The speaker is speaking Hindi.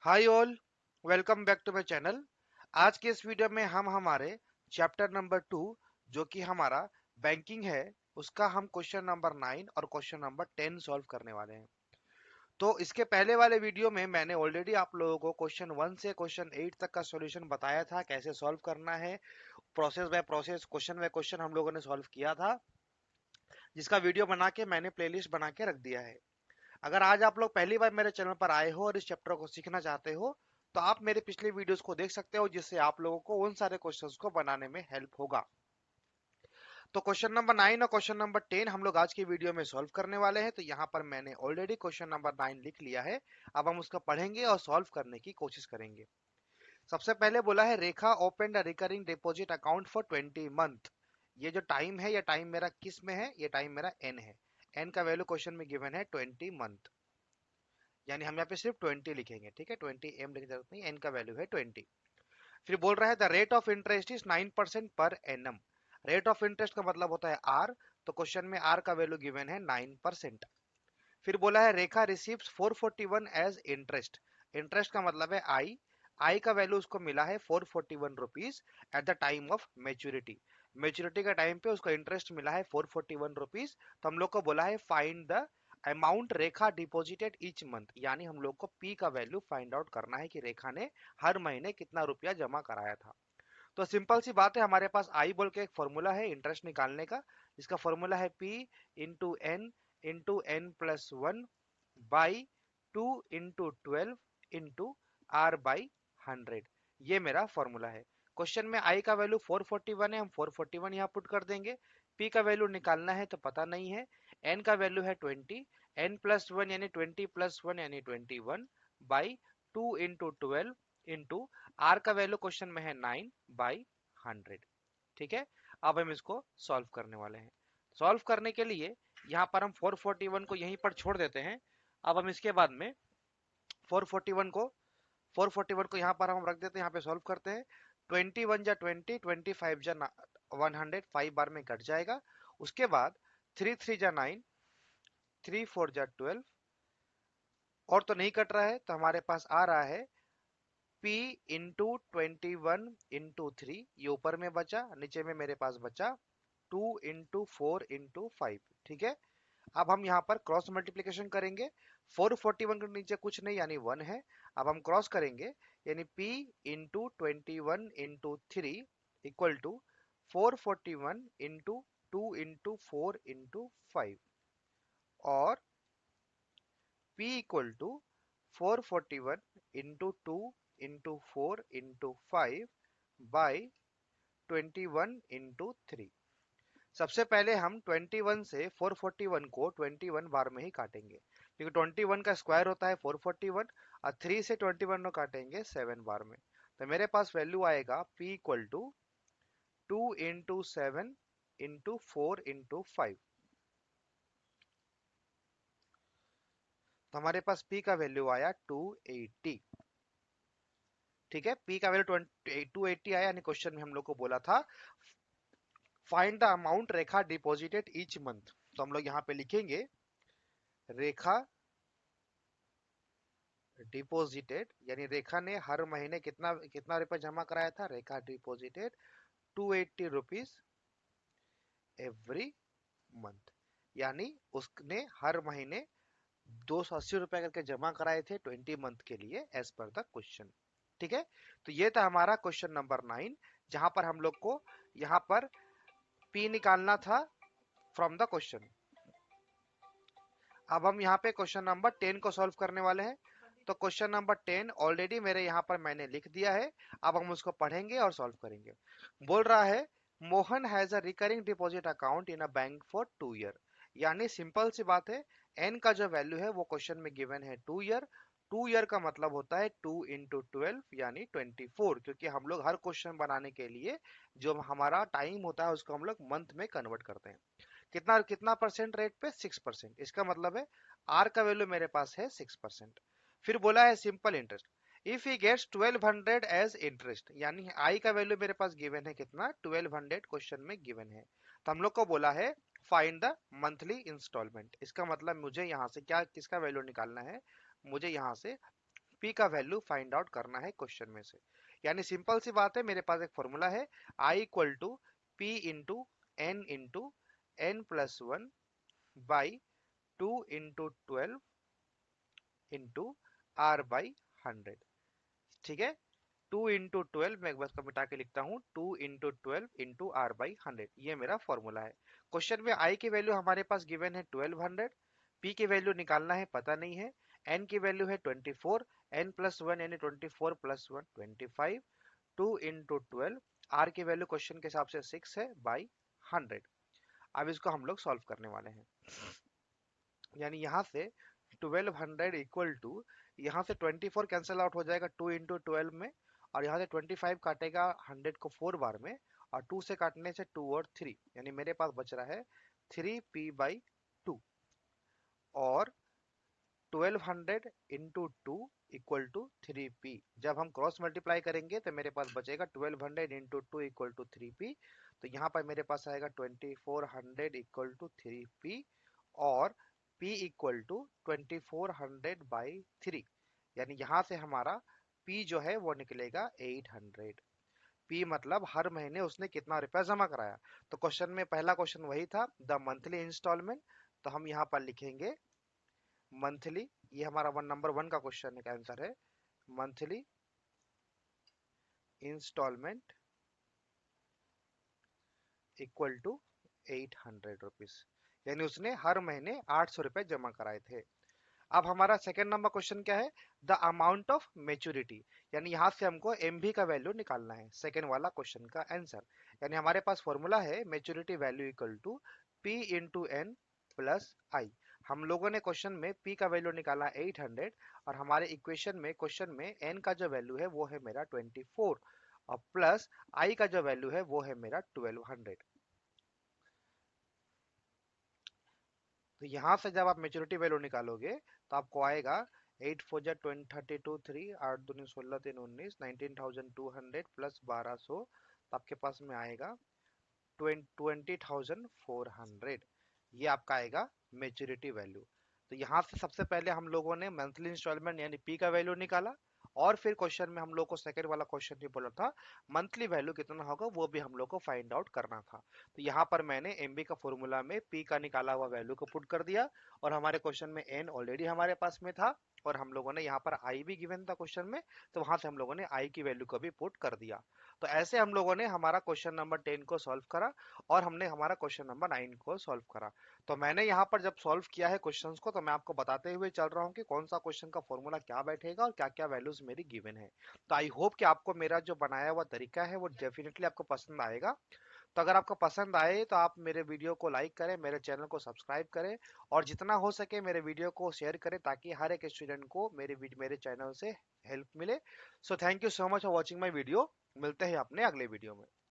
Hi all, welcome back to my channel. आज के इस वीडियो में हम हमारे चैप्टर नंबर 2 जो कि हमारा बैंकिंग है उसका हम क्वेश्चन नंबर 9 और क्वेश्चन नंबर 10 सॉल्व करने वाले हैं। तो इसके पहले वाले वीडियो में मैंने ऑलरेडी आप लोगों को क्वेश्चन 1 से क्वेश्चन 8 तक का सॉल्यूशन बताया था, कैसे सॉल्व करना है। Process by process, question by question हम लोगों ने सॉल्व किया था, जिसका वीडियो बना के मैंने प्लेलिस्ट बना के रख दिया है। अगर आज आप लोग पहली बार मेरे चैनल पर आए हो और इस चैप्टर को सीखना चाहते हो तो आप मेरे पिछले वीडियोस को देख सकते हो, जिससे आप लोगों को उन सारे क्वेश्चंस को बनाने में हेल्प होगा। तो क्वेश्चन नंबर 9 और क्वेश्चन नंबर 10 हम लोग आज की वीडियो में सॉल्व करने वाले हैं। तो यहाँ पर मैंने ऑलरेडी क्वेश्चन नंबर 9 लिख लिया है। अब हम उसका पढ़ेंगे और सॉल्व करने की कोशिश करेंगे। सबसे पहले बोला है Rekha open the recurring deposit account for 20 month. ये जो टाइम है, ये टाइम मेरा किस में है? ये टाइम मेरा एन है। एन का वैल्यू क्वेश्चन में गिवन है 20 मंथ, यानी हम यहाँ पे सिर्फ 20 लिखेंगे। ठीक है, 20 एम लिखने की जरूरत नहीं, एन का वैल्यू है 20। फिर बोल रहा है the rate of interest is 9% per annum. Rate of interest का मतलब होता है आर, तो क्वेश्चन में आर का वैल्यू गिवन है 9%। फिर बोला है रेखा रिसीव्स 441 एज इंटरेस्ट। इंटरेस्ट का मतलब है आई। आई का वैल्यू उसको मिला है 441 rupees at the time of maturity. Maturity का टाइम पे उसको इंटरेस्ट मिला है 441 रुपीज। तो हम लोग को बोला है find the amount Rekha deposited each month, यानी हम लोग को पी का वैल्यू फाइंड आउट करना है कि रेखा ने हर महीने कितना रुपया जमा कराया था। तो सिंपल सी बात है, हमारे पास आई बोल के एक फॉर्मूला है इंटरेस्ट निकालने का। इसका फॉर्मूला है P into N plus one by 2 into 12 into R by 100। ये मेरा फॉर्मूला है। क्वेश्चन में आई का वैल्यू 441 है, हम 441 यहाँ पुट कर देंगे। पी का वैल्यू निकालना है तो पता नहीं है। एन का वैल्यू है 20, एन प्लस वन यानी 20 + 1 यानी 21 बाई 2 इंटू 12 इंटू आर का वैल्यू क्वेश्चन में है 9/100। ठीक है, अब हम इसको सॉल्व करने वाले हैं। सॉल्व करने के लिए यहाँ पर हम 441 को यहीं पर छोड़ देते हैं। अब हम इसके बाद में 441 को 441 को यहाँ पर हम रख देते हैं, यहाँ पे सॉल्व करते हैं। 21 जा 20, 25 जा 100, 5 बार में कट जाएगा। उसके बाद 3 3 जा 9, 3 4 जा 12, और तो नहीं कट रहा है, तो हमारे पास आ रहा है P इंटू 21 इंटू 3। ये ऊपर में बचा, नीचे में मेरे पास बचा 2 इंटू 4 इंटू 5। ठीक है, अब हम यहाँ पर क्रॉस मल्टीप्लीकेशन करेंगे। 441 के नीचे कुछ नहीं यानी 1 है। अब हम क्रॉस करेंगे, यानी P into 21 into 3 equal to 441 into 2 into 4 into 5, और P equal to 441 into 2 into 4 into 5 by 21 into 3। सबसे पहले हम 21 से 441 को 21 बार में ही काटेंगे, क्योंकि 21 का स्क्वायर होता है 441, और 3 से 21 को काटेंगे 7 बार में। तो मेरे पास वैल्यू आएगा P equal to 2 into 7 into 4 into 5। तो हमारे पास P का वैल्यू आया 280। ठीक है, P का वैल्यू 280 आया, यानी क्वेश्चन में हम लोग को बोला था find the amount Rekha deposited each month. तो हम लोग यहाँ पे लिखेंगे रेखा डिपॉजिटेड, यानी रेखा ने हर महीने कितना कितना रुपए जमा कराया था। रेखा डिपॉजिटेड 280 रुपीज एवरी मंथ, यानी उसने हर महीने 280 रुपए करके जमा कराए थे 20 मंथ के लिए, एज पर द क्वेश्चन। ठीक है, तो ये था हमारा क्वेश्चन नंबर 9, जहां पर हम लोग को यहाँ पर पी निकालना था फ्रॉम द क्वेश्चन। अब हम यहाँ पे क्वेश्चन नंबर 10 को सॉल्व करने वाले हैं। तो क्वेश्चन नंबर 10 ऑलरेडी मेरे यहाँ पर मैंने लिख दिया है। अब हम उसको पढ़ेंगे और सॉल्व करेंगे। बोल रहा है Mohan has a recurring deposit account in a bank for 2 year. यानी सिंपल सी बात है, एन का जो वैल्यू है वो क्वेश्चन में गिवन है 2 ईयर। 2 ईयर का मतलब होता है 2 इंटू 12 यानी 24, क्योंकि हम लोग हर क्वेश्चन बनाने के लिए जो हमारा टाइम होता है उसको हम लोग मंथ में कन्वर्ट करते हैं। कितना कितना परसेंट रेट पे? 6%। इसका मतलब है आर का वैल्यू मेरे पास है 6%। फिर बोला है simple interest if he gets 1200 as interest, यानी आई का वैल्यू मेरे पास गिवन है कितना? 1200 क्वेश्चन में गिवन है। तो हम लोग को बोला है फाइंड द मंथली इंस्टॉलमेंट। इसका मतलब मुझे यहाँ से क्या किसका वैल्यू निकालना है? मुझे यहाँ से p का वैल्यू फाइंड आउट करना है क्वेश्चन में से। यानी सिंपल सी बात है, मेरे पास एक फॉर्मूला है I equal to P into n plus one by 2 into 12 into r by 100। ठीक है, 2 इंटू 12 मैं एक बार इसको मिटा के लिखता हूँ, 2 इंटू 12 इंटू आर बाई 100, ये मेरा फॉर्मूला है। क्वेश्चन में आई की वैल्यू हमारे पास गिवन है 1200, पी की वैल्यू निकालना है, पता नहीं है, एन की वैल्यू है 24, एन प्लस वन यानी 24 प्लस वन 25, 2 इंटू 12, आर की वैल्यू क्वेश्चन के हिसाब से 6 है बाई 100। अब इसको हम लोग सॉल्व करने वाले हैं। यानी यहाँ से 1200 इक्वल टू, यहाँ से 24 कैंसिल आउट हो जाएगा 2 इंटू 12 में, और यहाँ से 25 काटेगा 100 को 4 बार में, और 2 से काटने से 2 और 3, यानी मेरे पास बच रहा है 3p बाई 2। और 1200 इंटू 2 इक्वल टू 3p, जब हम क्रॉस मल्टीप्लाई करेंगे तो मेरे पास बचेगा 1200 इंटू 2 इक्वल टू 3p। तो यहाँ पर मेरे पास आएगा 2400 इक्वल टू 3p, और p इक्वल टू 2400 बाई 3, यानी यहाँ से हमारा p जो है वो निकलेगा 800। p मतलब हर महीने उसने कितना रुपया जमा कराया। तो क्वेश्चन में पहला क्वेश्चन वही था, द मंथली इंस्टॉलमेंट, तो हम यहाँ पर लिखेंगे मंथली, ये हमारा नंबर वन का क्वेश्चन का आंसर है, monthly installment equal to 800 rupees, यानी उसने हर महीने 800 रुपए जमा कराए थे। अब हमारा सेकंड नंबर क्वेश्चन क्या है, द अमाउंट ऑफ मेच्योरिटी, यानी यहाँ से हमको एमवी का वैल्यू निकालना है, सेकंड वाला क्वेश्चन का आंसर। यानी हमारे पास फॉर्मूला है maturity value equal to P into N plus I. हम लोगों ने क्वेश्चन में p का वैल्यू निकाला 800, और हमारे इक्वेशन में क्वेश्चन में n का जो वैल्यू है वो है मेरा 24, और प्लस i का जो वैल्यू है वो है मेरा 1200। तो यहाँ से जब आप मेच्योरिटी वैल्यू निकालोगे तो आपको आएगा 8 4 जा 32 3, 8 दूनी 16 3 19, 19,200 प्लस 1200, तो आपके पास में आएगा 20,400। ये आपका आएगा मेच्योरिटी वैल्यू। तो यहाँ से सबसे पहले हम लोगों ने मंथली इंस्टॉलमेंट यानी पी का वैल्यू निकाला, और फिर क्वेश्चन में हम लोग को सेकंड वाला क्वेश्चन भी बोला था मंथली वैल्यू कितना होगा वो भी हम लोग को फाइंड आउट करना था। तो यहाँ पर मैंने एमबी का फॉर्मूला में पी का निकाला हुआ वैल्यू को पुट कर दिया, और हमारे क्वेश्चन में एन ऑलरेडी हमारे पास में था, और हम लोगों ने यहाँ पर आई भी गिवन था क्वेश्चन में, तो वहां से हम लोगों ने आई की वैल्यू को भी पुट कर दिया। तो ऐसे हम लोगों ने हमारा क्वेश्चन नंबर 10 को सॉल्व करा, और हमने हमारा क्वेश्चन नंबर 9 को सॉल्व करा। तो मैंने यहाँ पर जब सॉल्व किया है क्वेश्चंस को, तो मैं आपको बताते हुए चल रहा हूँ कि कौन सा क्वेश्चन का फॉर्मूला क्या बैठेगा और क्या क्या वैल्यूज मेरी गिवन है। तो आई होप कि आपको मेरा जो बनाया हुआ तरीका है वो डेफिनेटली आपको पसंद आएगा। तो अगर आपको पसंद आए तो आप मेरे वीडियो को लाइक करें, मेरे चैनल को सब्सक्राइब करें, और जितना हो सके मेरे वीडियो को शेयर करें, ताकि हर एक स्टूडेंट को मेरे चैनल से हेल्प मिले। So thank you so much for watching my video. मिलते हैं अपने अगले वीडियो में।